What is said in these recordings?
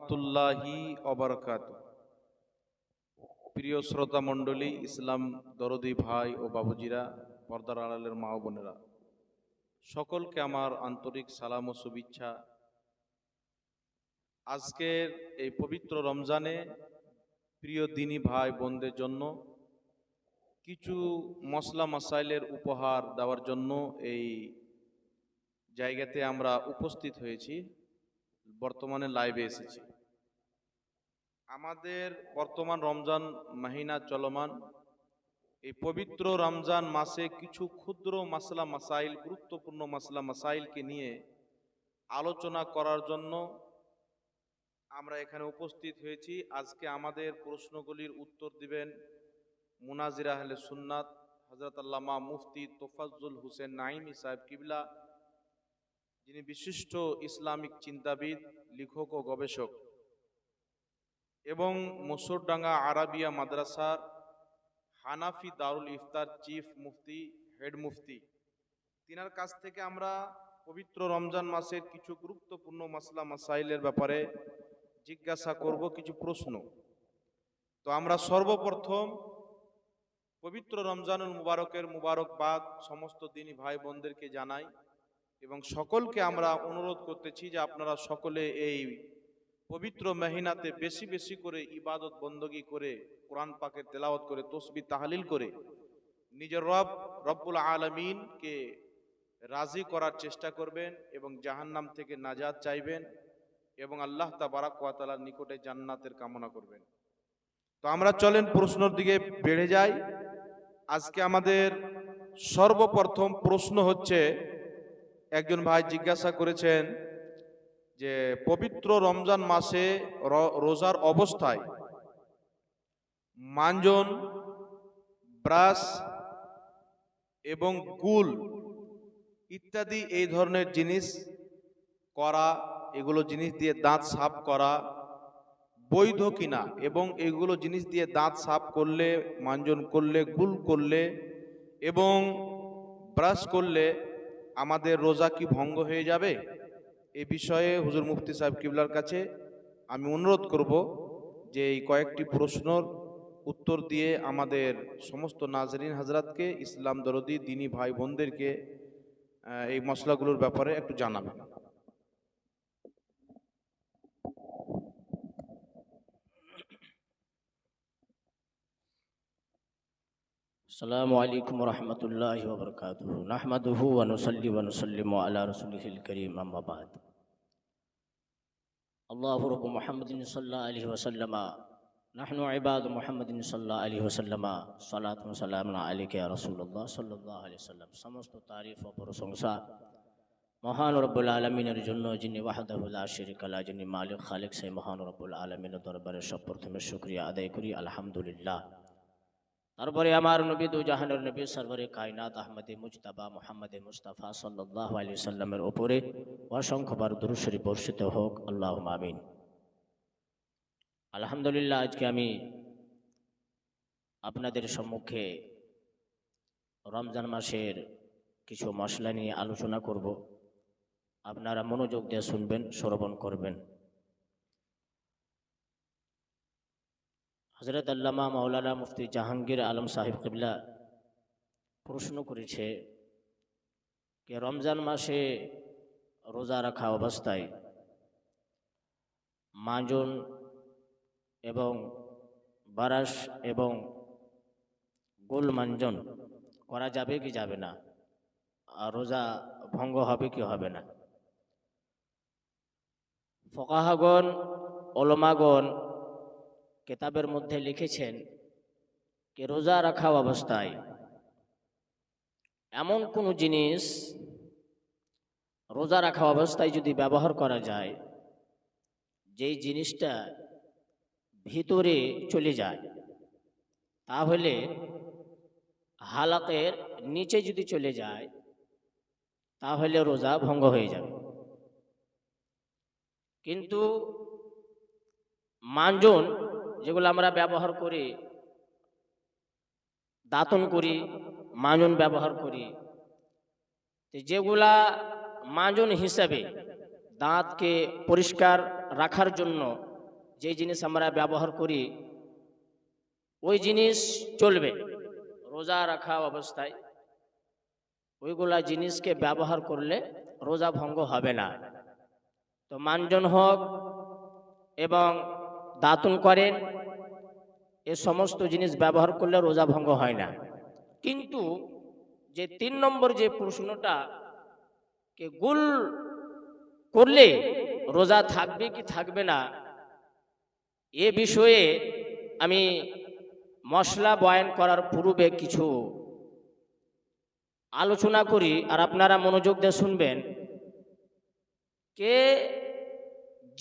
রহমাতুল্লাহি অবরকাতুহু। প্রিয় শ্রোতা মণ্ডলী, ইসলাম দরদি ভাই ও বাবুজিরা, পর্দার আড়ালের মা ও বোনেরা, সকলকে আমার আন্তরিক সালাম ও শুভেচ্ছা। আজকের এই পবিত্র রমজানে প্রিয় দিনী ভাই বোনদের জন্য কিছু মসলা মাসাইলের উপহার দেওয়ার জন্য এই জায়গাতে আমরা উপস্থিত হয়েছি, বর্তমানে লাইভে এসেছি। আমাদের বর্তমান রমজান মাহিনা চলমান। এই পবিত্র রমজান মাসে কিছু ক্ষুদ্র মাসলা মাসাইল, গুরুত্বপূর্ণ মাসলা মাসাইলকে নিয়ে আলোচনা করার জন্য আমরা এখানে উপস্থিত হয়েছি। আজকে আমাদের প্রশ্নগুলির উত্তর দিবেন মুনাজির আহলে সুন্নাত হযরত আল্লামা মুফতি তোফাজ্জল হোসেন নাঈমী সাহেব কিবলা, যিনি বিশিষ্ট ইসলামিক চিন্তাবিদ, লেখক ও গবেষক এবং মসুরডাঙ্গা আরাবিয়া মাদ্রাসার হানাফি দারুল ইফতার চিফ মুফতি, হেড মুফতি। তিনার কাছ থেকে আমরা পবিত্র রমজান মাসের কিছু গুরুত্বপূর্ণ মাসলা মাসাইলের ব্যাপারে জিজ্ঞাসা করব, কিছু প্রশ্ন। তো আমরা সর্বপ্রথম পবিত্র রমজানুল মুবারকের মুবারকবাদ সমস্ত দিনী ভাই বোনদেরকে জানাই এবং সকলকে আমরা অনুরোধ করতেছি যে আপনারা সকলে এই পবিত্র মহিনাতে বেশি বেশি করে ইবাদত বন্দগি করে, কোরআন পাকের তেলাওয়াত করে, তসবিহ তাহলিল করে নিজের রব্বুল আলামিনকে রাজি করার চেষ্টা করবেন এবং জাহান্নাম থেকে নাজাত চাইবেন এবং আল্লাহ তাবারাক ওয়া তাআলার নিকটে জান্নাতের কামনা করবেন। তো আমরা চলেন প্রশ্নের দিকে বেড়ে যাই। আজকে আমাদের সর্বপ্রথম প্রশ্ন হচ্ছে, একজন ভাই জিজ্ঞাসা করেছেন যে পবিত্র রমজান মাসে রোজার অবস্থায় মাঞ্জন, ব্রাশ এবং গুল ইত্যাদি এই ধরনের জিনিস করা, এগুলো জিনিস দিয়ে দাঁত সাফ করা বৈধ কিনা, এবং এগুলো জিনিস দিয়ে দাঁত সাফ করলে, মাঞ্জন করলে, গুল করলে এবং ব্রাশ করলে আমাদের রোজা কি ভঙ্গ হয়ে যাবে? এ বিষয়ে হুজুর মুফতি সাহেব কিবলার কাছে আমি অনুরোধ করব যে এই কয়েকটি প্রশ্নের উত্তর দিয়ে আমাদের সমস্ত নাজরিন হাজরাতকে, ইসলাম দরদি দিনী ভাই বোনদেরকে এই মশলাগুলোর ব্যাপারে একটু জানাবেন। আসসালামু আলাইকুম ওয়া রাহমাতুল্লাহি ওয়া বারাকাতুহু। নাহমাদুহু ওয়া নুসাল্লি ওয়া নুসাল্লিমু আলা রাসূলিহিল কারীম, আম্মা বা'দ। আল্লাহু রাব্বু মুহাম্মাদিন সাল্লাল্লাহু আলাইহি ওয়া সাল্লামা, নাহনু ইবাদু মুহাম্মাদিন সাল্লাল্লাহু আলাইহি ওয়া সাল্লামা, সালাতু ওয়া সালামুন আলাইকা ইয়া রাসূলুল্লাহ সাল্লাল্লাহু আলাইহি ওয়াসাল্লাম। সমস্ত তারিফ ও প্রশংসা মহান রব্বুল আলামিনের জন্য, যিনি ওয়াহদাহু লা শারীকা লাহু, যিনি মালিক খালিক, সেই মহান রব্বুল আলামিনের দরবারে সর্বপ্রথমে শুকরিয়া আদায় করি, আলহামদুলিল্লাহ। তারপরে আমার নবী, দু জাহানের নবী, সরওয়ারে কায়নাত আহমদে মুজতাবা মুহাম্মদে মুস্তাফা সাল্লাল্লাহু আলাইহি সাল্লামের উপরে অসংখ্যবার দুরূদ শরীফ বর্ষিত হোক, আল্লাহুম্মা আমিন। আলহামদুলিল্লাহ, আজকে আমি আপনাদের সম্মুখে রমজান মাসের কিছু মশলা নিয়ে আলোচনা করব। আপনারা মনোযোগ দিয়ে শুনবেন, শ্রবণ করবেন। হযরত আল্লামা মাওলানা মুফতি জাহাঙ্গীর আলম সাহেব কিবলা প্রশ্ন করেছে যে রমজান মাসে রোজা রাখা অবস্থায় মাজন এবং বারাস এবং গোল মাঞ্জন করা যাবে কি যাবে না, আর রোজা ভঙ্গ হবে কি হবে না। ফুকাহাগণ, উলামাগণ কিতাবের মধ্যে লিখেছেন যে রোজা রাখা অবস্থায় এমন কোনো জিনিস রোজা রাখা অবস্থায় যদি ব্যবহার করা যায়, যেই জিনিসটা ভিতরে চলে যায়, তাহলে হালাকের নিচে যদি চলে যায় তাহলে রোজা ভঙ্গ হয়ে যাবে। কিন্তু মাঞ্জন যেগুলো আমরা ব্যবহার করি, দাঁতন করি, মাজন ব্যবহার করি, যেগুলা মাজন হিসাবে দাঁতকে পরিষ্কার রাখার জন্য যে জিনিস আমরা ব্যবহার করি ওই জিনিস চলবে। রোজা রাখা অবস্থায় ওইগুলা জিনিসকে ব্যবহার করলে রোজা ভঙ্গ হবে না। তো মানজন হোক এবং দাঁতুন করেন, এ সমস্ত জিনিস ব্যবহার করলে রোজা ভঙ্গ হয় না। কিন্তু যে 3 নম্বর যে প্রশ্নটা, কে গুল করলে রোজা থাকবে কি থাকবে না, এ বিষয়ে আমি মশলা বয়ান করার পূর্বে কিছু আলোচনা করি, আর আপনারা মনোযোগ দিয়ে শুনবেন। কে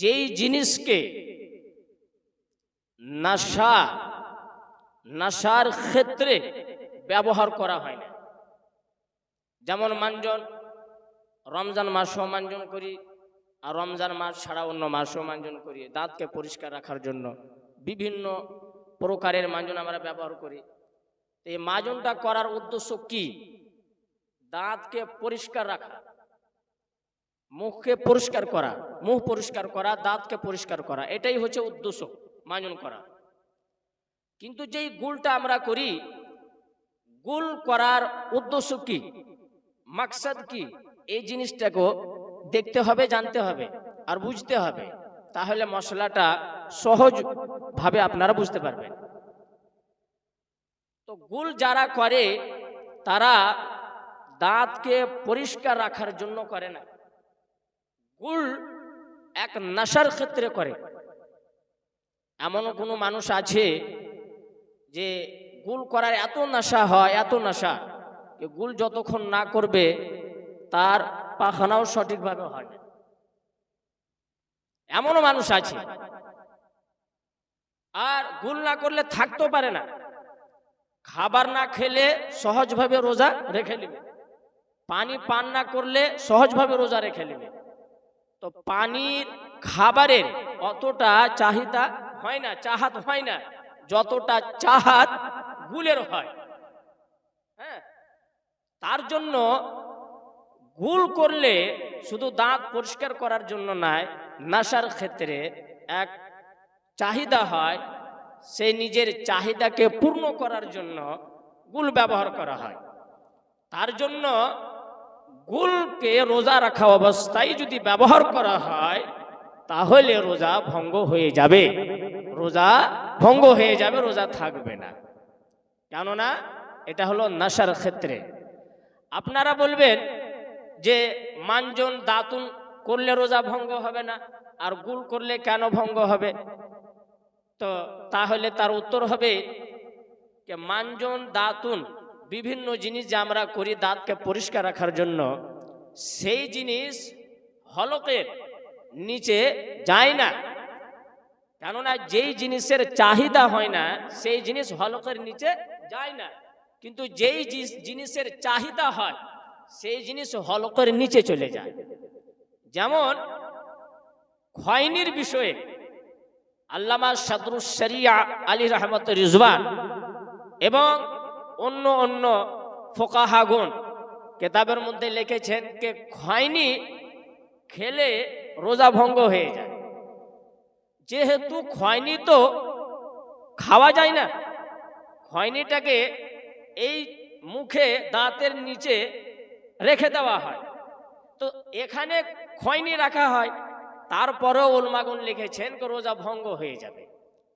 যেই জিনিসকে নাশার ক্ষেত্রে ব্যবহার করা হয় না, যেমন মানজন রমজান মাসও মানজন করি, আর রমজান মাস ছাড়া অন্য মাসও মানজন করি। দাঁতকে পরিষ্কার রাখার জন্য বিভিন্ন প্রকারের মানজন আমরা ব্যবহার করি। এই মাজনটা করার উদ্দেশ্য কি? দাঁতকে পরিষ্কার রাখা, মুখকে পরিষ্কার করা, মুখ পরিষ্কার করা, দাঁতকে পরিষ্কার করা, এটাই হচ্ছে উদ্দেশ্য মাজন করা। কিন্তু যেই গুলটা আমরা করি, গুল করার উদ্দেশ্য কি, মাকসাদ কি, এই জিনিসটাকে দেখতে হবে, জানতে হবে আর বুঝতে হবে, তাহলে মশলাটা সহজ ভাবে আপনারা বুঝতে পারবেন। তো গুল যারা করে তারা দাঁতকে পরিষ্কার রাখার জন্য করে না, গুল এক নেশার ক্ষেত্রে করে। এমন কোনো মানুষ আছে যে গুল করার এত নেশা হয়, এত নেশা, গুল যতক্ষণ না করবে তার পায়খানাও সঠিকভাবে হয় না, এমনও মানুষ আছে। আর গুল না করলে থাকতেও পারে না, খাবার না খেলে সহজভাবে রোজা রেখে নেবে, পানি পান না করলে সহজভাবে রোজা রেখে নেবে। তো পানির খাবারের অতটা চাহিদা হয় না, চাহাত হয় না, যতটা চাহাত গুলের হয়। হ্যাঁ, তার জন্য গুল করলে শুধু দাঁত পরিষ্কার করার জন্য নয়, নেশার ক্ষেত্রে এক চাহিদা হয়, সেই নিজের চাহিদাকে পূর্ণ করার জন্য গুল ব্যবহার করা হয়। তার জন্য গুলকে রোজা রাখা অবস্থায় যদি ব্যবহার করা হয় তাহলে রোজা ভঙ্গ হয়ে যাবে, রোজা ভঙ্গ হয়ে যাবে, রোজা থাকবে না। কেননা এটা হলো নেশার ক্ষেত্রে। আপনারা বলবেন যে মানজন দাতুন করলে রোজা ভঙ্গ হবে না, আর গুল করলে কেন ভঙ্গ হবে? তো তাহলে তার উত্তর হবে যে মানজন দাতুন বিভিন্ন জিনিস যে আমরা করি দাঁতকে পরিষ্কার রাখার জন্য, সেই জিনিস হলকের নিচে যায় না। কেননা যেই জিনিসের চাহিদা হয় না সেই জিনিস হলকের নিচে যায় না, কিন্তু যেই জিনিসের চাহিদা হয় সেই জিনিস হলকের নিচে চলে যায়। যেমন খয়নির বিষয়ে আল্লামা সাদরুস শরিয়া আলী রহমত রিজওয়ান এবং অন্য অন্য ফোকাহাগুন কিতাবের মধ্যে লিখেছেন যে খয়নি খেলে রোজা ভঙ্গ হয়ে যায়। যেহেতু খয়নি তো খাওয়া যায় না, খয়নিটাকে এই মুখে দাঁতের নিচে রেখে দেওয়া হয়, তো এখানে খয়নি রাখা হয়, তারপরেও উলমাগুন লিখেছেন যে রোজা ভঙ্গ হয়ে যাবে।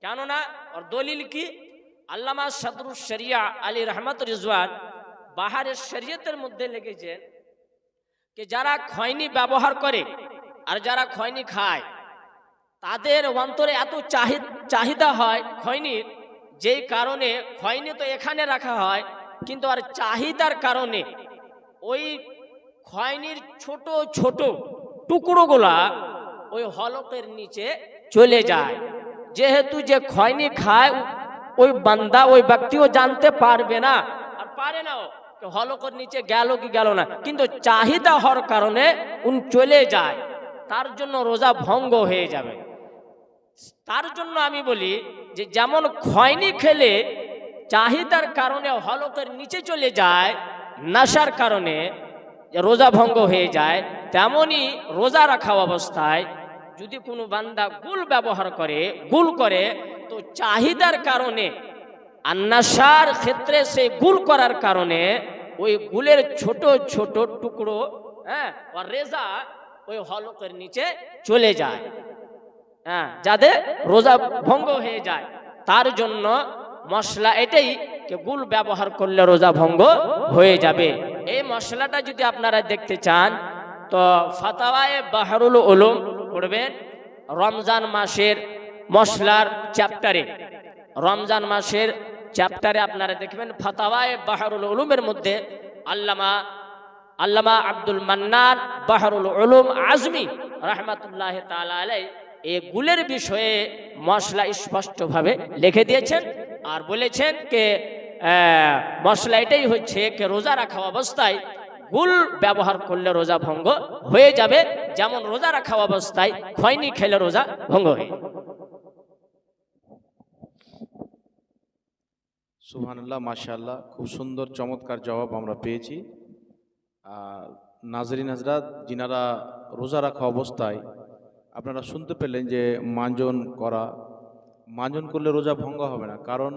কেননা ওর দলিল কি? আল্লামা সাদরুস শরিয়া আলী রহমত রিজওয়ান বাহারের শরীয়তের মধ্যে লিখেছেন যে যারা খয়নি ব্যবহার করে আর যারা খয়নি খায় তাদের অন্তরে এত চাহিদা হয় খয়নির, যেই কারণে খয়নি তো এখানে রাখা হয়, কিন্তু আর চাহিদার কারণে ওই খয়নির ছোট ছোট টুকরোগুলা ওই হলকের নিচে চলে যায়। যেহেতু যে খয়নি খায় ওই বান্দা, ওই ব্যক্তিও জানতে পারবে না, আর পারে না হলকের নিচে গেল কি গেল না, কিন্তু চাহিদা হওয়ার কারণে চলে যায়, তার জন্য রোজা ভঙ্গ হয়ে যাবে। তার জন্য আমি বলি যে যেমন খয়নি খেলে চাহিদার কারণে হলকের নিচে চলে যায়, নেশার কারণে রোজা ভঙ্গ হয়ে যায়, তেমনি রোজা রাখা অবস্থায় যদি কোনো বান্দা গুল ব্যবহার করে, গুল করে, তো চাহিদার কারণে আন্নাসার ক্ষেত্রে সে গুল করার কারণে ওই গুলের ছোট ছোট টুকরো, হ্যাঁ, আর রেজা ওই হলকের নিচে চলে যায়, হ্যাঁ, যাদের রোজা ভঙ্গ হয়ে যায়। তার জন্য মশলা এটাই যে গুল ব্যবহার করলে রোজা ভঙ্গ হয়ে যাবে। এই মশলাটা যদি আপনারা দেখতে চান তো ফাতাওয়ায়ে বাহরুল উলুম পড়বেন, রমজান মাসের মশলার চ্যাপ্টারে, রমজান মাসের চ্যাপ্টারে আপনারা দেখবেন ফাতাওয়ায়ে বাহরুল উলুমের মধ্যে আল্লামা আব্দুল মান্নান বাহরুল উলুম আজমি রাহমাতুল্লাহি তাআলা আলাইহি এই গুলের বিষয়ে মশলা স্পষ্টভাবে লিখে দিয়েছেন আর বলেছেন যে মশলা এটাই হচ্ছে যে রোজা রাখা অবস্থায় গুল ব্যবহার করলে রোজা ভঙ্গ হয়ে যাবে, যেমন রোজা রাখা অবস্থায় খৈনি খেলে রোজা ভঙ্গ হয়ে যাবে। সুবহানাল্লাহ, মাশাআল্লাহ, খুব সুন্দর চমৎকার জবাব আমরা পেয়েছি। নাজরিন হযরত, যিনারা রোজা রাখা অবস্থায় আপনারা শুনতে পেলেন যে মাঞ্জন করলে রোজা ভঙ্গ হবে না, কারণ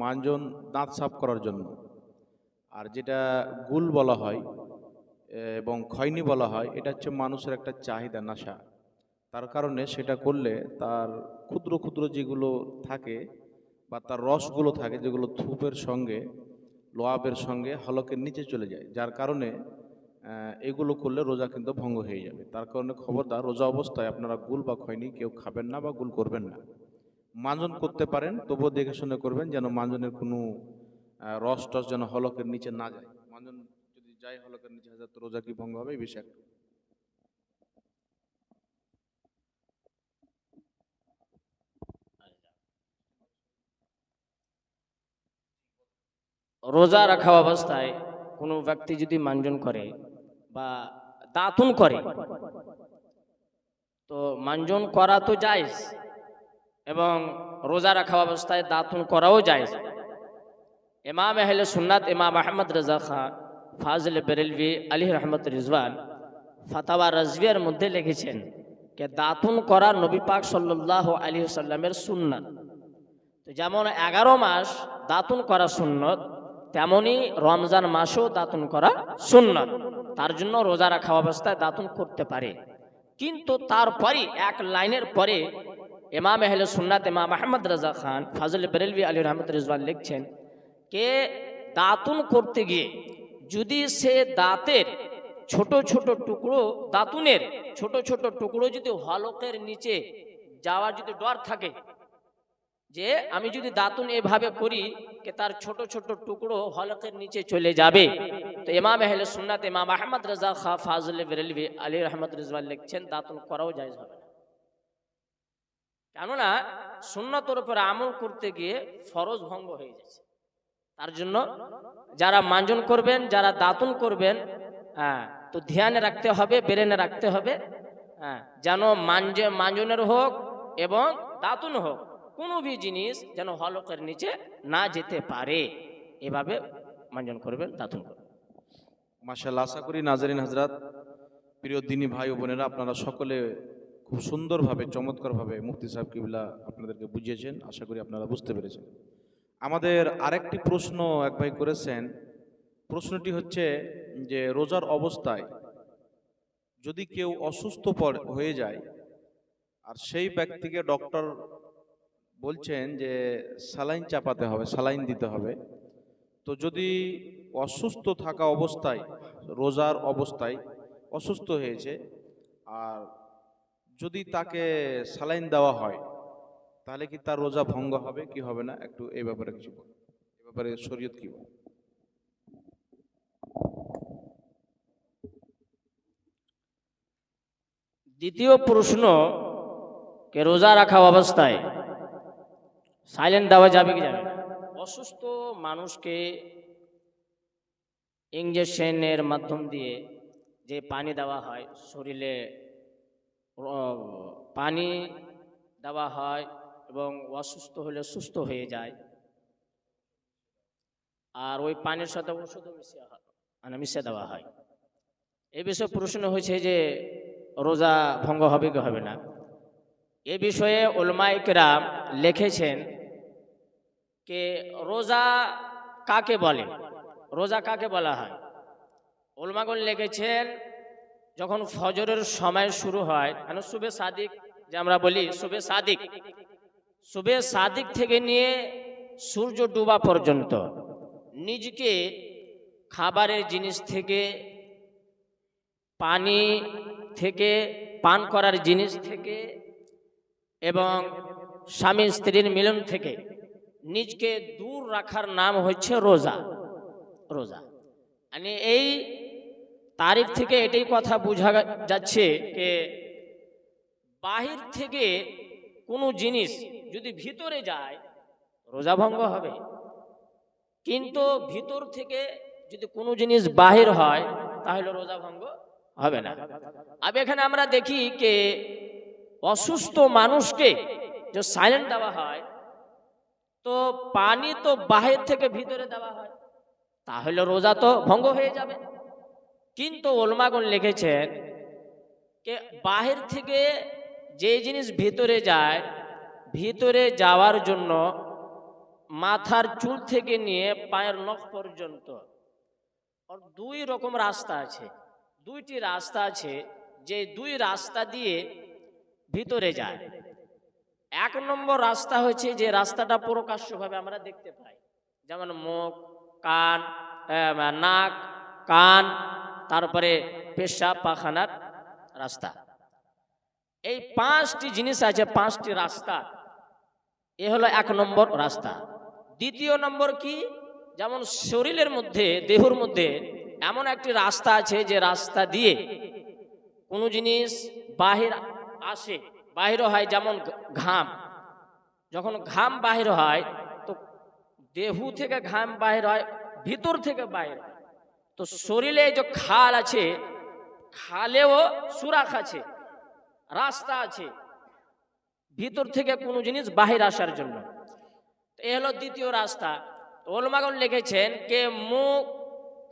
মাঞ্জন দাঁত সাফ করার জন্য। আর যেটা গুল বলা হয় এবং খৈনি বলা হয়, এটা হচ্ছে মানুষের একটা চাহিদা, নেশা। তার কারণে সেটা করলে তার ক্ষুদ্র ক্ষুদ্র যেগুলো থাকে বা তার রসগুলো থাকে, যেগুলো থুপের সঙ্গে লোয়াবের সঙ্গে হলকের নিচে চলে যায়, যার কারণে এগুলো করলে রোজা কিন্তু ভঙ্গ হয়ে যাবে। তার কারণে খবরদার, রোজা অবস্থায় আপনারা গুল বা খৈনি কেউ খাবেন না বা গুল করবেন না। মাঞ্জন করতে পারেন, তবুও দেখে শুনে করবেন, যেন মাঞ্জনের কোনো রস টস যেন হলকের নিচে না যায়। মাঞ্জন যদি যায় হলকের নিচে, তো রোজা কি ভঙ্গ হবে এই বিষয়ে রোজা রাখা অবস্থায় কোনো ব্যক্তি যদি মাঞ্জন করে বা দাঁতুন করে, তো মাঞ্জন করা তো জায়েজ এবং রোজা রাখা অবস্থায় দাঁতুন করাও জায়েজ। ইমাম আহলে সুন্নাত ইমাম আহমদ রাজা খান ফাজল বেরেলভি আলী রহমত রিজওয়ান ফাতাওয়া রাজভিয়ার মধ্যে লিখেছেন যে দাঁতুন করা নবী পাক সাল্লাল্লাহু আলাইহি ওয়াসাল্লামের সুন্নাত। তো যেমন 11 মাস দাঁতুন করা সুন্নত, তেমনি রমজান মাসেও দাঁতুন করা সুন্নত। তার জন্য রোজা রাখা অবস্থায় দাঁতুন করতে পারে, কিন্তু তারপরে এক লাইনের পরে ইমাম আহলে সুন্নাত ইমাম আহমদ রাজা খান ফাজল বেরেলভি আলী রহমত রিজওয়ান লিখছেন কে দাঁতুন করতে গিয়ে যদি সে দাঁতের ছোট ছোট টুকরো, দাঁতুনের ছোট ছোট টুকরো যদি হলকের নিচে যাওয়ার যদি ডর থাকে, যে আমি যদি দাঁতুন এভাবে করি যে তার ছোট ছোট টুকরো হলকের নিচে চলে যাবে, তো ইমাম আহলে সুন্নাত ইমাম আহমদ রাজা খা ফাজল বেরেলভি আলী রহমত রিজওয়ান লিখছেন দাঁতুন করাও জায়েজ হবে না। কেননা সুন্নতের উপর আমল করতে গিয়ে ফরজ ভঙ্গ হয়ে যাচ্ছে। তার জন্য যারা মাঞ্জন করবেন, যারা দাঁতুন করবেন, হ্যাঁ, তো ধ্যানে রাখতে হবে, ব্রেনে রাখতে হবে, হ্যাঁ, যেন মাঞ্জনের হোক এবং দাঁতুন হোক কোনো ভি জিনিস যেন হলকের নিচে না যেতে পারে, এভাবে মাঞ্জন করবেন, দাঁতুন করবেন। মাশাআল্লাহ, আশা করি নাজরিন হযরত, প্রিয় দিনী ভাই ও বোনেরা, আপনারা সকলে খুব সুন্দরভাবে চমৎকারভাবে মুফতি সাহেব কিবলা আপনাদেরকে বুঝিয়েছেন। আশা করি আপনারা বুঝতে পেরেছেন। আমাদের আরেকটি প্রশ্ন এক ভাই করেছেন। প্রশ্নটি হচ্ছে যে রোজার অবস্থায় যদি কেউ অসুস্থ হয়ে যায় আর সেই ব্যক্তিকে ডক্টর বলছেন যে স্যালাইন চাপাতে হবে, স্যালাইন দিতে হবে, তো যদি অসুস্থ থাকা অবস্থায়, রোজার অবস্থায় অসুস্থ হয়েছে আর যদি তাকে স্যালাইন দেওয়া হয়, তাহলে কি তার রোজা ভঙ্গ হবে কি হবে না, একটু এই ব্যাপারে কিছু বলুন। এই ব্যাপারে শরীয়ত কি বলে? দ্বিতীয় প্রশ্ন, কে রোজা রাখা অবস্থায় সাইলেন্ট দেওয়া যাবে কি যাবে না? অসুস্থ মানুষকে ইঞ্জেকশনের মাধ্যম দিয়ে যে পানি দেওয়া হয়, শরীরে পানি দেওয়া হয় এবং অসুস্থ হলে সুস্থ হয়ে যায়, আর ওই পানির সাথে ওষুধও মিশিয়ে দেওয়া হয়। এই বিষয়ে প্রশ্ন হয়েছে যে রোজা ভঙ্গ হবে কি হবে না। এ বিষয়ে উলামায়ে কেরাম লিখেছেন যে রোজা কাকে বলে, রোজা কাকে বলা হয়। উলামাগণ লিখেছেন যখন ফজরের সময় শুরু হয়, মানে সুবে সাদিক যে আমরা বলি, সুবে সাদিক থেকে নিয়ে সূর্য ডুবা পর্যন্ত নিজকে খাবারের জিনিস থেকে, পানি থেকে, পান করার জিনিস থেকে এবং স্বামী স্ত্রীর মিলন থেকে নিজকে দূর রাখার নাম হচ্ছে রোজা। রোজা মানে এই তারিখ থেকে এটাই কথা বোঝা যাচ্ছে যে বাহির থেকে কোনো জিনিস যদি ভিতরে যায় রোজা ভঙ্গ হবে, কিন্তু ভিতর থেকে যদি কোনো জিনিস বাহির হয় তাহলে রোজা ভঙ্গ হবে না। अब এখানে আমরা দেখি যে অসুস্থ মানুষকে যে সাইলেন্ট দেওয়া হয়, তো পানি তো বাহির থেকে ভিতরে দেওয়া হয়, তাহলে রোজা তো ভঙ্গ হয়ে যাবে। কিন্তু উলামাগণ লিখেছেন যে বাহির থেকে যে জিনিস ভিতরে যায়, ভিতরে যাওয়ার জন্য মাথার চুল থেকে নিয়ে পায়ের নখ পর্যন্ত দুই রকম রাস্তা আছে, দুইটি রাস্তা আছে, যে দুই রাস্তা দিয়ে ভিতরে যায়। এক নম্বর রাস্তা হচ্ছে যে রাস্তাটা প্রকাশ্যভাবে আমরা দেখতে পাই, যেমন মুখ, কান, নাক, কান, তারপরে পেশাব পায়খানার রাস্তা। এই পাঁচটি জিনিস আছে, পাঁচটি রাস্তা, এ হলো এক নম্বর রাস্তা। দ্বিতীয় নম্বর কি, যেমন শরীরের মধ্যে, দেহের মধ্যে এমন একটি রাস্তা আছে যে রাস্তা দিয়ে কোনো জিনিস বাহির আসে, বাহির হয়, যেমন ঘাম। যখন ঘাম বাহির হয় তো দেহু থেকে ঘাম বাহির হয়, ভিতর থেকে বাহির হয়। তো শরীরে যে খাল আছে, খালেও সুরাখ আছে, রাস্তা আছে ভিতর থেকে কোনো জিনিস বাহির আসার জন্য। এ হলো দ্বিতীয় রাস্তা। উলামাগণ লিখেছেন যে মুখ,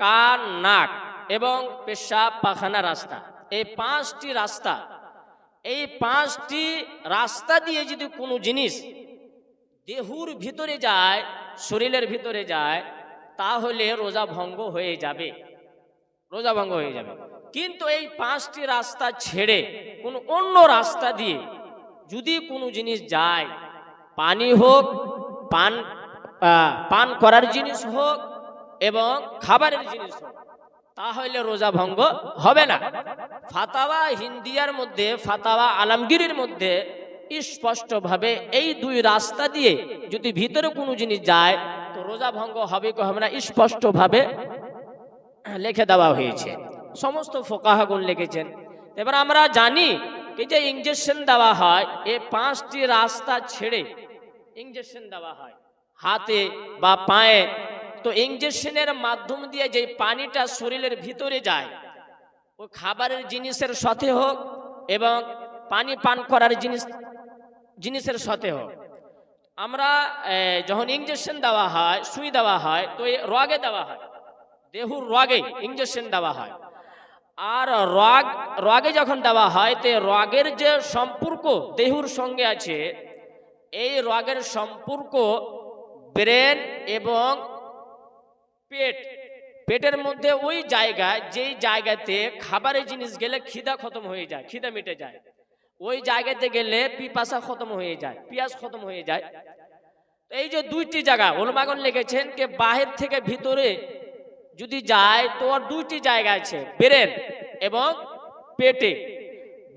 কান, নাক এবং পেশাব পায়খানা রাস্তা, এই পাঁচটি রাস্তা, এই পাঁচটি রাস্তা দিয়ে যদি কোনো জিনিস দেহুর ভিতরে যায়, শরীরের ভিতরে যায়, তাহলে রোজা ভঙ্গ হয়ে যাবে, রোজা ভঙ্গ হয়ে যাবে। কিন্তু এই পাঁচটি রাস্তা ছেড়ে কোনো অন্য রাস্তা দিয়ে যদি কোনো জিনিস যায়, পানি হোক, পান করার জিনিস হোক এবং খাবারের জিনিস হোক, তাহলে রোজা ভঙ্গ হবে না। ফাতাওয়া হিন্দিয়ার মধ্যে, ফাতাওয়া আলমগীরের মধ্যে স্পষ্টভাবে এই দুই রাস্তা দিয়ে যদি ভিতরে কোনো জিনিস যায় তো রোজা ভঙ্গ হবে কি হবে না স্পষ্টভাবে লিখে দেওয়া হয়েছে, সমস্ত ফুকাহাগণ লিখেছেন। এবার আমরা জানি এই যে ইনজেকশন দেওয়া হয়, এই পাঁচটি রাস্তা ছেড়ে ইনজেকশন দেওয়া হয় হাতে বা পায়ে, তো ইনজেকশনের মাধ্যম দিয়ে যে পানিটা শরীরের ভিতরে যায়, ওই খাবারের জিনিসের সাথে হোক এবং পানি পান করার জিনিসের সাথে হোক, আমরা যখন ইনজেকশন দেওয়া হয়, সুই দেওয়া হয়, তো এই রগে দেওয়া হয়, দেহুর রগে ইনজেকশন দেওয়া হয়। আর রগে যখন দেওয়া হয় তো রগের যে সম্পর্ক দেহুর সঙ্গে আছে, এই রগের সম্পর্ক ব্রেন এবং পেটের মধ্যে ওই জায়গায়, যেই জায়গাতে খাবারের জিনিস গেলে খিদা খতম হয়ে যায়, খিদা মিটে যায়, ওই জায়গাতে গেলে পিপাসা খতম হয়ে যায়, পিয়াস খতম হয়ে যায়। এই যে দুইটি জায়গা উলামাগণ লিখেছেন যে বাহির থেকে ভিতরে যদি যায় তো আর দুইটি জায়গা আছে, ব্রেন এবং পেটে।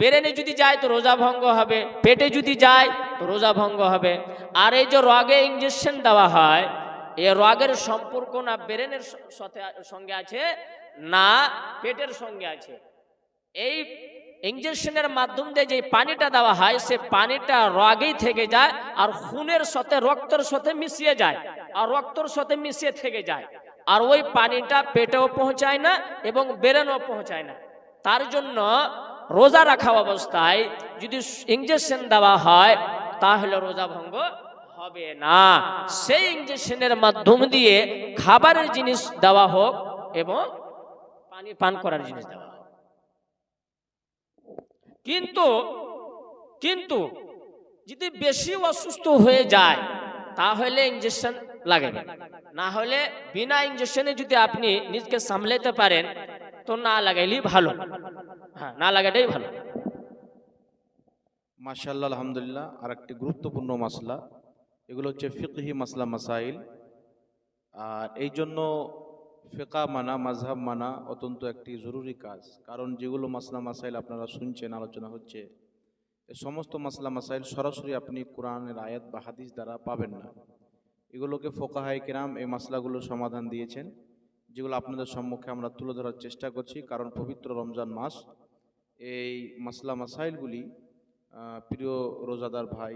ব্রেনে যদি যায় তো রোজা ভঙ্গ হবে, পেটে যদি যায় তো রোজা ভঙ্গ হবে। আর এই যে রগে ইনজেকশন দেওয়া হয়, এই রগের সম্পর্ক না ব্রেনের সঙ্গে আছে না পেটের সঙ্গে আছে। এই ইনজেকশনের মাধ্যম দিয়ে যে পানিটা দেওয়া হয়, সে পানিটা রগেই থেকে যায় আর খুনের সাথে, রক্তের সাথে মিশিয়ে যায় আর রক্তের সাথে মিশিয়ে থেকে যায়, আর ওই পানিটা পেটেও পৌঁছায় না এবং ব্রেনেও পৌঁছায় না। তার জন্য রোজা রাখা অবস্থায় যদি ইনজেকশন দেওয়া হয় তাহলে রোজা ভঙ্গ হবে না। সেই ইনজেকশনের মাধ্যম দিয়ে খাবারের জিনিস দেওয়া হোক এবং পানি পান করার জিনিস দেওয়া হোক। কিন্তু যদি বেশি অসুস্থ হয়ে যায় তাহলে ইনজেকশন লাগাবে, না হলে বিনা ইনজেকশনে যদি আপনি নিজকে সামলাতে পারেন তো না লাগাইলেই ভালো। হ্যাঁ, না লাগাটাই ভালো। মাশাআল্লাহ, আলহামদুলিল্লাহ। আর একটি গুরুত্বপূর্ণ মাসলা, এগুলো হচ্ছে ফিকহি মাসলা মাসাইল। আর এই জন্য ফিকা মানা, মাযহাব মানা অত্যন্ত একটি জরুরি কাজ। কারণ যেগুলো মাসলা মাসাইল আপনারা শুনছেন, আলোচনা হচ্ছে, এই সমস্ত মাসলা মাসাইল সরাসরি আপনি কোরআনের আয়াত বা হাদিস দ্বারা পাবেন না। এগুলোকে ফোকাহায়ে কেরাম এই মাসলাগুলোর সমাধান দিয়েছেন, যেগুলো আপনাদের সম্মুখে আমরা তুলে ধরার চেষ্টা করছি। কারণ পবিত্র রমজান মাস, এই মাসলা মাসাইলগুলি প্রিয় রোজাদার ভাই,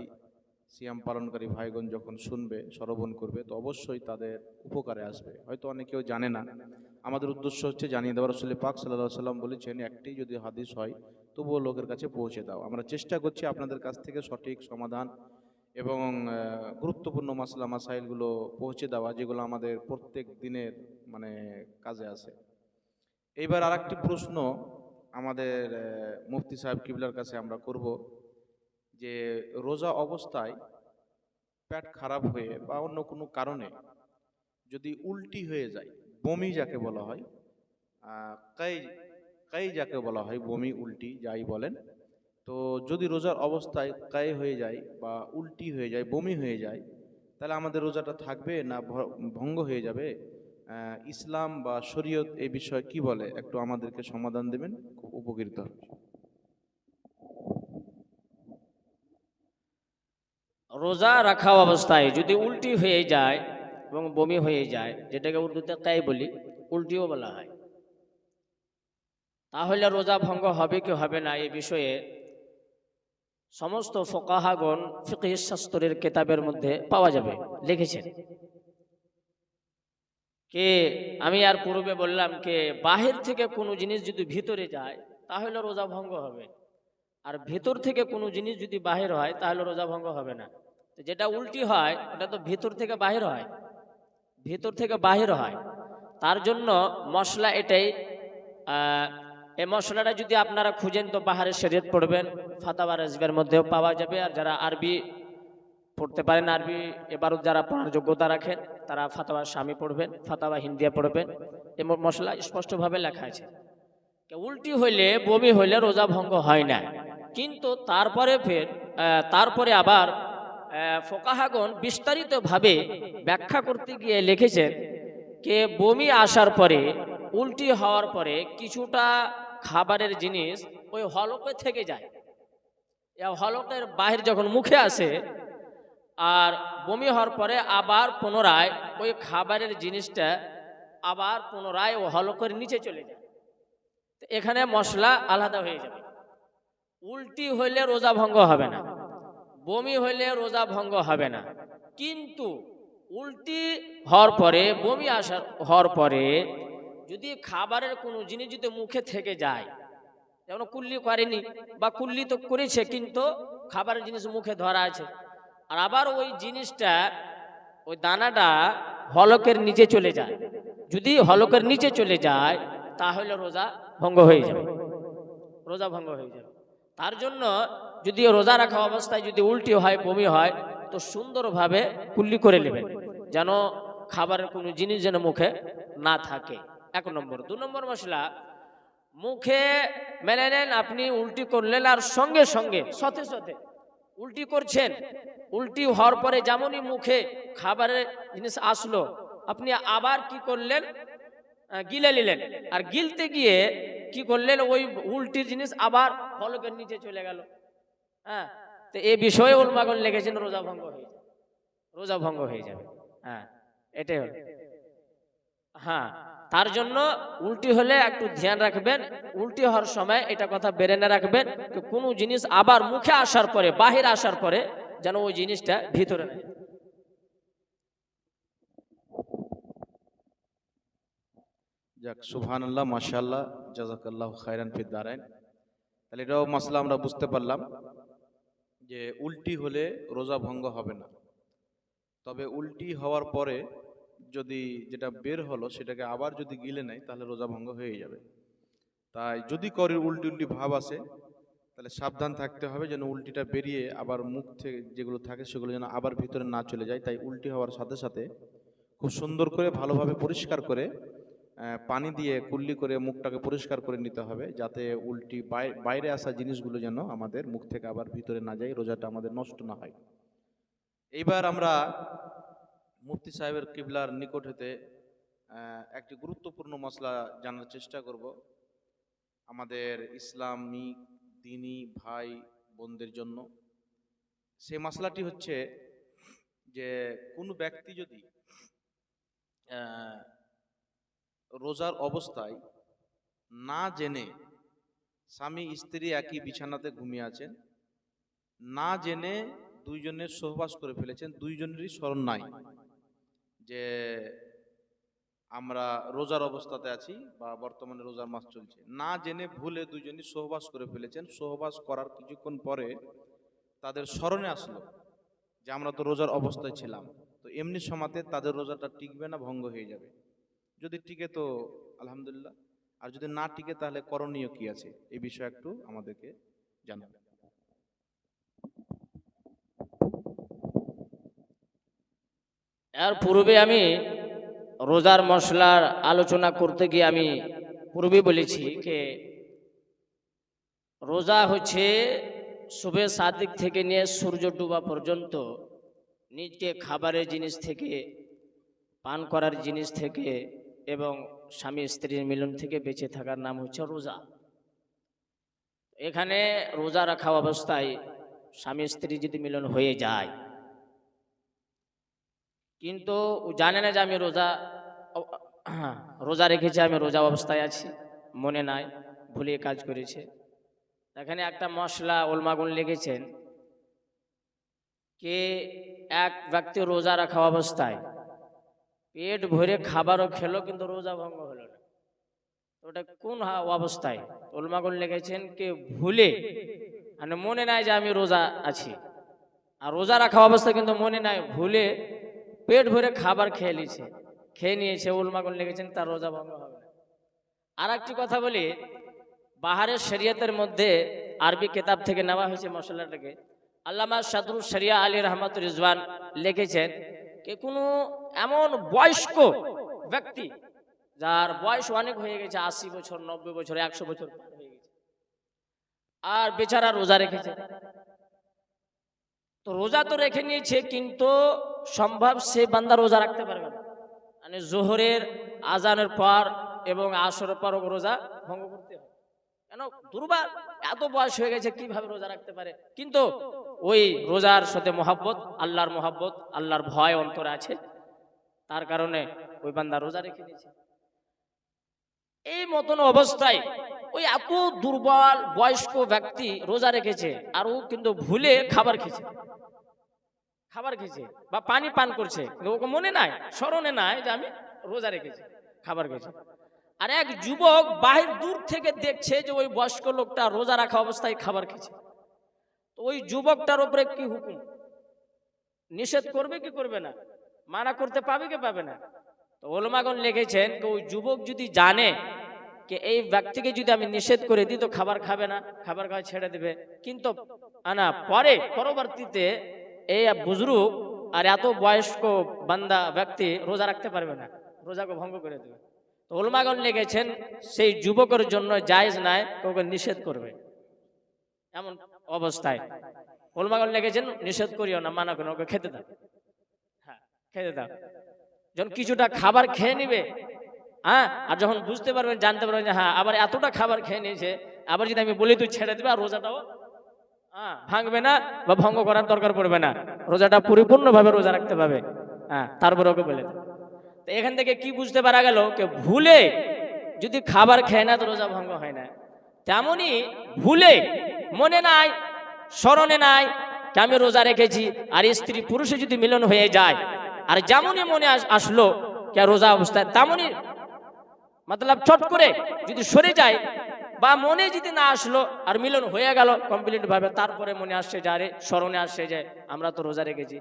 সিয়াম পালনকারী ভাইগণ যখন শুনবে, শ্রবণ করবে, তো অবশ্যই তাদের উপকারে আসবে। হয়তো অনেকেও জানে না, আমাদের উদ্দেশ্য হচ্ছে জানিয়ে দেওয়া। রাসূল পাক সাল্লাল্লাহু আলাইহি সাল্লাম বলেছেন, একটি যদি হাদিস হয় তবুও লোকের কাছে পৌঁছে দাও। আমরা চেষ্টা করছি আপনাদের কাছ থেকে সঠিক সমাধান এবং গুরুত্বপূর্ণ মাসলা মাসাইলগুলো পৌঁছে দেওয়া, যেগুলো আমাদের প্রত্যেক দিনের মানে কাজে আসে। এইবার আর একটি প্রশ্ন আমাদের মুফতি সাহেব কিবলার কাছে আমরা করব, যে রোজা অবস্থায় পেট খারাপ হয়ে বা অন্য কোনো কারণে যদি উল্টি হয়ে যায়, বমি যাকে বলা হয়, কাই কাই যাকে বলা হয়, বমি উল্টি যাই বলেন, তো যদি রোজার অবস্থায় কাই হয়ে যায় বা উল্টি হয়ে যায়, বমি হয়ে যায়, তাহলে আমাদের রোজাটা থাকবে না ভঙ্গ হয়ে যাবে? ইসলাম বা শরীয়ত এই বিষয়ে কি বলে, একটু আমাদেরকে সমাধান দেবেন, খুব উপকৃত হবে। রোজা রাখা অবস্থায় যদি উল্টি হয়ে যায় এবং বমি হয়ে যায়, যেটাকে উর্দুতে কাই বলি, উল্টিও বলা হয়, তাহলে রোজা ভঙ্গ হবে কি হবে না এই বিষয়ে সমস্ত ফোকাহাগণ ফিকহ শাস্ত্রের কিতাবের মধ্যে পাওয়া যাবে, লিখেছেন। কে আমি আর পূর্বে বললাম কে বাহির থেকে কোনো জিনিস যদি ভিতরে যায় তাহলে রোজা ভঙ্গ হবে, আর ভেতর থেকে কোনো জিনিস যদি বাহির হয় তাহলে রোজা ভঙ্গ হবে না। তো যেটা উল্টি হয় ওটা তো ভেতর থেকে বাহির হয়, ভেতর থেকে বাহির হয়। তার জন্য মশলা এটাই, এই মশলাটা যদি আপনারা খুঁজেন তো বাহারে শরীয়ত পড়বেন, ফাতাওয়া রাজবির মধ্যেও পাওয়া যাবে। আর যারা আরবি পড়তে পারেন, আরবি এবারও যারা পড়ার যোগ্যতা রাখেন তারা ফাতাওয়া শামি পড়বেন, ফাতাওয়া হিন্দিয়া পড়বেন। এই মশলা স্পষ্টভাবে লেখা আছে। উল্টি হইলে, বমি হইলে রোজা ভঙ্গ হয় না, কিন্তু তারপরে আবার ফোকাহাগণ বিস্তারিতভাবে ব্যাখ্যা করতে গিয়ে লিখেছেন যে বমি আসার পরে, উল্টি হওয়ার পরে কিছুটা খাবারের জিনিস ওই হলকে থেকে যায়। হলকের বাহির যখন মুখে আসে আর বমি হওয়ার পরে আবার পুনরায় ওই খাবারের জিনিসটা আবার পুনরায় ও হলকের নিচে চলে যায়, এখানে মশলা আলাদা হয়ে যাবে। উল্টি হইলে রোজা ভঙ্গ হবে না, বমি হইলে রোজা ভঙ্গ হবে না, কিন্তু উল্টি হওয়ার পরে, বমি হওয়ার পরে যদি খাবারের কোনো জিনিস যদি মুখে থেকে যায়, যেমন কুল্লি করেনি বা কুল্লি তো করেছে কিন্তু খাবারের জিনিস মুখে ধরা আছে, আর আবার ওই জিনিসটা, ওই দানাটা হলকের নিচে চলে যায়, যদি হলকের নিচে চলে যায় তাহলে রোজা ভঙ্গ হয়ে যাবে, রোজা ভঙ্গ হয়ে যাবে। তার জন্য যদি রোজা রাখা অবস্থায় যদি উল্টি হয়, বমি হয়, তো সুন্দরভাবে কুল্লি করে নেবেন, যেন খাবারের কোনো জিনিস যেন মুখে না থাকে, 1 নম্বর। 2 নম্বর মশলা, মুখে মেনে নেন আপনি উল্টি করলেন আর সঙ্গে সঙ্গে সাথে সাথে উল্টি করছেন, উল্টি হওয়ার পরে যেমনই মুখে খাবারের জিনিস আসলো আপনি আবার কি করলেন, গিলে নিলেন, আর গিলতে গিয়ে কি করলেন, ওই উল্টির জিনিস আবার হলকের নিচে চলে গেল। হ্যাঁ, তো এই বিষয়ে উলমাগণ লিখেছেন রোজা ভঙ্গ হয়ে যাবে, রোজা ভঙ্গ হয়ে যাবে। হ্যাঁ, এটাই হলো। হ্যাঁ, তার জন্য উল্টি হলে একটু ধ্যান রাখবেন, উল্টি হওয়ার সময় এটা কথা বেরেনে রাখবেন যে কোনো জিনিস আবার মুখে আসার পরে, বাহির আসার পরে যেন ওই জিনিসটা ভিতরে না। যাক, সুবহানাল্লাহ, মাশাআল্লাহ, জাযাকাল্লাহু খাইরান ফিদ দারাইন। তাহলে এটাও মাসলা আমরা বুঝতে পারলাম যে উল্টি হলে রোজা ভঙ্গ হবে না, তবে উল্টি হওয়ার পরে যদি যেটা বের হলো সেটাকে আবার যদি গিলে নেয় তাহলে রোজা ভঙ্গ হয়ে যাবে। তাই যদি করে উল্টি উল্টি ভাব আসে, তাহলে সাবধান থাকতে হবে যেন উল্টিটা বেরিয়ে আবার মুখ থেকে যেগুলো থাকে সেগুলো যেন আবার ভিতরে না চলে যায়। তাই উল্টি হওয়ার সাথে সাথে খুব সুন্দর করে ভালোভাবে পরিষ্কার করে পানি দিয়ে কুল্লি করে মুখটাকে পরিষ্কার করে নিতে হবে, যাতে উল্টি বাইরে আসা জিনিসগুলো যেন আমাদের মুখ থেকে আবার ভিতরে না যায়, রোজাটা আমাদের নষ্ট না হয়। এইবার আমরা মুফতি সাহেবের কিবলার নিকট হতে একটি গুরুত্বপূর্ণ মসলা জানার চেষ্টা করব আমাদের ইসলামী দিনী ভাই বোনদের জন্য। সেই মশলাটি হচ্ছে যে কোনো ব্যক্তি যদি রোজার অবস্থায় না জেনে স্বামী স্ত্রী একই বিছানাতে ঘুমিয়ে আছেন, না জেনে দুইজনের সহবাস করে ফেলেছেন, দুইজনেরই স্মরণ নাই যে আমরা রোজার অবস্থাতে আছি বা বর্তমানে রোজার মাস চলছে, না জেনে ভুলে দুইজনই সহবাস করে ফেলেছেন। সহবাস করার কিছুক্ষণ পরে তাদের স্মরণে আসলো যে আমরা তো রোজার অবস্থায় ছিলাম, তো এমনি সময়তে তাদের রোজাটা টিকবে না, ভঙ্গ হয়ে যাবে। যদি টিকে তো আলহামদুলিল্লাহ, আর যদি না টিকে তাহলে করণীয় কি আছে এই বিষয়ে একটু আমাদেরকে জানাবেন। এর পূর্বে আমি রোজার মশলার আলোচনা করতে গিয়ে আমি পূর্বে বলেছি যে রোজা হচ্ছে শুভে সাদিক থেকে নিয়ে সূর্য ডুবা পর্যন্ত নিজকে খাবারের জিনিস থেকে, পান করার জিনিস থেকে এবং স্বামী স্ত্রীর মিলন থেকে বেঁচে থাকার নাম হচ্ছে রোজা। এখানে রোজা রাখা অবস্থায় স্বামী স্ত্রী যদি মিলন হয়ে যায়, কিন্তু জানে না যে আমি রোজা রেখেছি, আমি রোজা অবস্থায় আছি, মনে নাই, ভুলে কাজ করেছে। এখানে একটা মশলা ওলমাগুন লিখেছেন কে এক ব্যক্তি রোজা রাখা অবস্থায় পেট ভরে খাবারও খেলো কিন্তু রোজা ভঙ্গ হলো না, ওটা কোন অবস্থায়? ওলমাগুন লিখেছেন কে ভুলে, মানে মনে নাই যে আমি রোজা আছি, আর রোজা রাখা অবস্থায় কিন্তু মনে নাই, ভুলে পেট ভরে খাবার খেয়ে নিয়েছে, উলমাগুন লিখেছেন তার রোজা ভঙ্গ হবে না। আর একটি কথা বলি, বাহারের শরিয়তের মধ্যে আরবি কিতাব থেকে নেওয়া হয়েছে মশলাটাকে। আল্লামা সাদরুল শরিয়া আলী রহমাতুর রিজওয়ান লিখেছেন যে কোনো এমন বয়স্ক ব্যক্তি যার বয়স অনেক হয়ে গেছে, 80 বছর, 90 বছর, 100 বছর হয়ে গেছে, আর বেচারা রোজা রেখেছে, তো রোজা তো রেখে নিয়েছে কিন্তু সম্ভব সে বান্দা রোজা রাখতে পারবে না, মানে জোহরের আজানের পর এবং আসরের পর রোজা ভঙ্গ করতে হবে। কেন? দুর্বল, এত বয়স হয়ে গেছে, কিভাবে রোজা রাখতে পারে? কিন্তু ওই রোজার সাথে মহব্বত, আল্লাহর ভয় অন্তরে আছে, তার কারণে ওই বান্দা রোজা রেখে নিয়েছে। এই মতন অবস্থায় ওই এত দুর্বল বয়স্ক ব্যক্তি রোজা রেখেছে, আর ও কিন্তু ভুলে খাবার খেয়েছে বা পানি পান করছে, ওকে মনে নাই, স্মরণে নাই যে আমি রোজা রেখেছি, খাবার খেয়েছে। আর এক যুবক বাহির দূর থেকে দেখছে যে ওই বয়স্ক লোকটা রোজা রাখা অবস্থায় খাবার খেয়েছে, তো ওই যুবকটার উপরে কি হুকুম? নিষেধ করবে কি করবে না? মানা করতে পাবে কি পাবে না? তো ওলামাগণ লিখেছেন যে ওই যুবক যদি জানে যে এই ব্যক্তিকে যদি আমি নিষেধ করে দিই তো খাবার খাবে না, খাবার খাওয়া ছেড়ে দেবে, কিন্তু পরবর্তীতে এই বুজরুগ আর এত বয়স্ক বান্দা ব্যক্তি রোজা রাখতে পারবে না, রোজাকে ভঙ্গ করে দেবে। তো ওলামাগণ লিখেছেন সেই যুবকের জন্য জায়েজ নাই, ওকে নিষেধ করবে। এমন অবস্থায় ওলামাগণ লিখেছেন নিষেধ করিও না, মানা করো, ওকে খেতে দাও, হ্যাঁ খেতে দাও। যখন কিছুটা খাবার খেয়ে নিবে, হ্যাঁ, আর যখন বুঝতে পারবেন, জানতে পারবেন যে হ্যাঁ আবার এতটা খাবার খেয়ে নিয়েছে, আবার যদি আমি বলি তুই ছেড়ে দিবে, আর রোজাটাও ভাঙবে না বা ভঙ্গ করার দরকার পড়বে না, রোজাটা পরিপূর্ণভাবে রোজা রাখতে পারবে। হ্যাঁ, তারপরে ওকে বলে দেবে। তো এখান থেকে কি বুঝতে পারা গেল, কে ভুলে যদি খাবার খেয়ে না তো রোজা ভঙ্গ হয় না, তেমনি ভুলে মনে নাই, স্মরণে নাই যে আমি রোজা রেখেছি, আর স্ত্রী পুরুষে যদি মিলন হয়ে যায়, আর যেমনই মনে আসলো কে রোজা অবস্থায়, তেমনই মতলব চট করে যদি সরে যায় বা মনে যদি না আসলো আর মিলন হয়ে গেল কমপ্লিট ভাবে, তারপরে মনে আসছে যে আরে স্মরণে আসছে যে আমরা তো রোজা রেখেছি,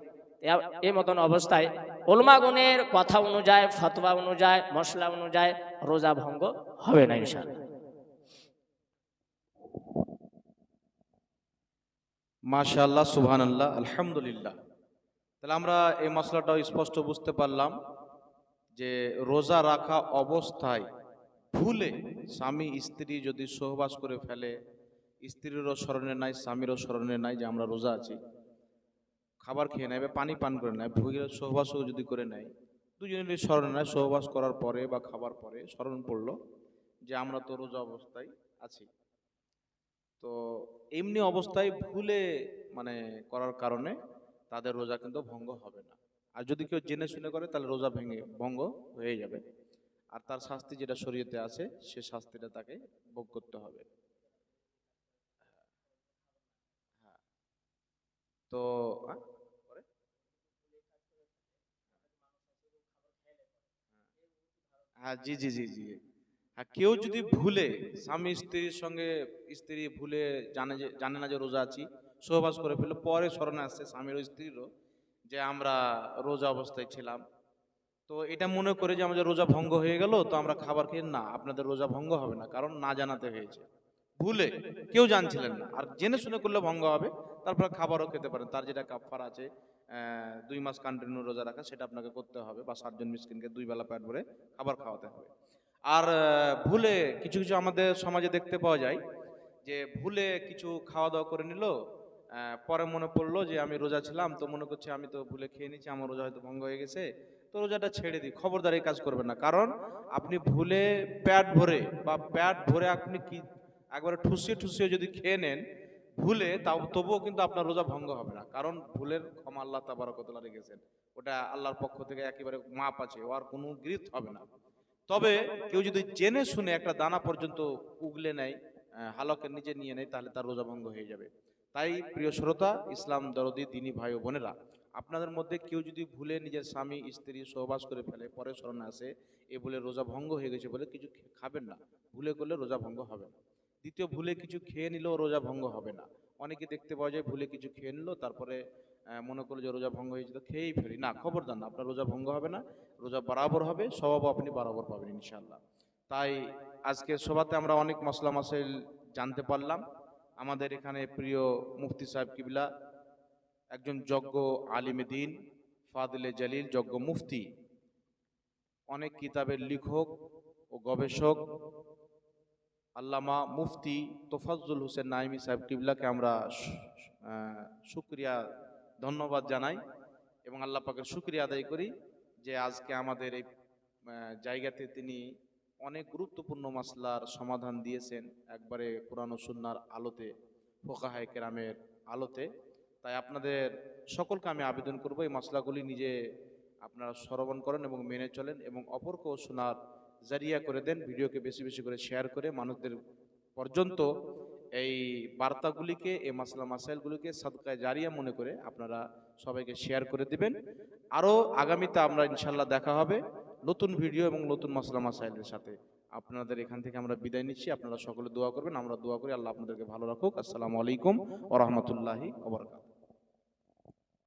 এই মতন অবস্থায় উলামাগণের কথা অনুযায়ী, ফতোয়া অনুযায়ী, মশলা অনুযায়ী রোজা ভঙ্গ হবে না ইনশাআল্লাহ। মাশাআল্লাহ, সুবহানাল্লাহ, আলহামদুলিল্লাহ। তাহলে আমরা এই মশলাটাও স্পষ্ট বুঝতে পারলাম যে রোজা রাখা অবস্থায় ভুলে স্বামী স্ত্রী যদি সহবাস করে ফেলে, স্ত্রীরও স্মরণে নাই, স্বামীরও স্মরণে নাই যে আমরা রোজা আছি, খাবার খেয়ে নেয় বা পানি পান করে নেয়, ভুলে সহবাসও যদি করে নেয়, দুজনেরই স্মরণে নেয়, সহবাস করার পরে বা খাবার পরে স্মরণ পড়লো যে আমরা তো রোজা অবস্থায় আছি, তো এমনি অবস্থায় ভুলে মানে করার কারণে তাদের রোজা কিন্তু ভঙ্গ হবে না। আর যদি কেউ জেনে শুনে করে তাহলে রোজা ভঙ্গ হয়ে যাবে। আর তার শাস্তি যেটা শরীয়তে আছে সে শাস্তিটা তাকে ভোগ করতে হবে। হ্যাঁ, তো হ্যাঁ, পরে? হ্যাঁ, জি জি জি জি। হ্যাঁ, কেউ যদি ভুলে স্বামী স্ত্রীর সঙ্গে, স্ত্রী ভুলে জানে না যে রোজা আছি, সহবাস করে ফেললো, পরে স্মরণে আসছে স্বামীর ও স্ত্রীরও যে আমরা রোজা অবস্থায় ছিলাম, তো এটা মনে করে যে আমাদের রোজা ভঙ্গ হয়ে গেল, তো আমরা খাবার খেয়ে, না, আপনাদের রোজা ভঙ্গ হবে না, কারণ না জানাতে হয়েছে, ভুলে, কেউ জানছিলেন না। আর জেনে শুনে করলে ভঙ্গ হবে। তারপর খাবারও খেতে পারেন, তার যেটা কাফারা আছে, 2 মাস কন্টিনিউ রোজা রাখা, সেটা আপনাকে করতে হবে, বা 7 জন মিসকিনকে 2 বেলা পেট ভরে খাবার খাওয়াতে হবে। আর ভুলে কিছু কিছু আমাদের সমাজে দেখতে পাওয়া যায় যে ভুলে কিছু খাওয়া দাওয়া করে নিল, পরে মনে পড়লো যে আমি রোজা ছিলাম, তো মনে করছে আমি তো ভুলে খেয়ে নিচ্ছি, আমার রোজা হয়তো ভঙ্গ হয়ে গেছে, তো রোজাটা ছেড়ে দিই। খবরদার এই কাজ করবেন না, কারণ আপনি ভুলে পেট ভরে বা পেট ভরে আপনি কি একবারে ঠুসিয়ে ঠুসিয়ে যদি খেয়ে নেন ভুলে, তাও তবুও কিন্তু আপনার রোজা ভঙ্গ হবে না, কারণ ভুলের ক্ষমা আল্লাহ তাবারকাতুল্লাহ রেখেছেন, ওটা আল্লাহর পক্ষ থেকে একেবারে মাপ আছে, ওর কোনো গৃহীত হবে না। তবে কেউ যদি জেনে শুনে একটা দানা পর্যন্ত উগলে নেয়, হালকের নিচে নিয়ে নেয়, তাহলে তার রোজা ভঙ্গ হয়ে যাবে। তাই প্রিয় শ্রোতা, ইসলাম দরদি দিনী ভাই ও বোনেরা, আপনাদের মধ্যে কেউ যদি ভুলে নিজের স্বামী স্ত্রী সহবাস করে ফেলে, পরে স্মরণে আসে এ ভুলে রোজা ভঙ্গ হয়ে গেছে বলে কিছু খাবেন না, ভুলে করলে রোজা ভঙ্গ হবে না। দ্বিতীয়, ভুলে কিছু খেয়ে নিলেও রোজা ভঙ্গ হবে না। অনেকে দেখতে পাওয়া যায় ভুলে কিছু খেয়ে নিল, তারপরে মনে করলো যে রোজা ভঙ্গ হয়েছে তো খেয়েই ফেলি, না, খবরদার না, আপনার রোজা ভঙ্গ হবে না, রোজা বরাবর হবে, স্বভাবও আপনি বরাবর পাবেন ইনশাআল্লাহ। তাই আজকে সভাতে আমরা অনেক মসলা মাসাইল জানতে পারলাম। আমাদের এখানে প্রিয় মুফতি সাহেব কিবলা, একজন যজ্ঞ আলিমে দ্বীন, ফাদিলে জালিল, যজ্ঞ মুফতি, অনেক কিতাবের লেখক ও গবেষক আল্লামা মুফতি তোফাজ্জল হোসেন নাইমি সাহেব কিবলাকে আমরা শুকরিয়া, ধন্যবাদ জানাই এবং আল্লাহ পাকের শুকরিয়া আদায় করি যে আজকে আমাদের এই জায়গাতে তিনি অনেক গুরুত্বপূর্ণ মাসলার সমাধান দিয়েছেন, একবারে কোরআন ও সুন্নাহর আলোতে, ফুকাহায়ে কেরামের আলোতে। তাই আপনাদের সকলকে আমি আবেদন করব এই মাসলাগুলি নিজে আপনারা শ্রবণ করেন এবং মেনে চলেন, এবং অপরকেও শোনার জারিয়া করে দেন, ভিডিওকে বেশি বেশি করে শেয়ার করে মানুষদের পর্যন্ত এই বার্তাগুলিকে, এই মাসলা মাসাইলগুলিকে সাদকায়ে জারিয়া মনে করে আপনারা সবাইকে শেয়ার করে দিবেন। আরও আগামীতে আমরা ইনশাল্লাহ দেখা হবে নতুন ভিডিও এবং নতুন মাসলা মাসাইলের সাথে। আপনাদের এখান থেকে আমরা বিদায় নিচ্ছি, আপনারা সকলে দোয়া করবেন, আমরা দোয়া করি আল্লাহ আপনাদেরকে ভালো রাখুক। আসসালামু আলাইকুম ওয়া রাহমাতুল্লাহি ওয়া বারাকাতুহু।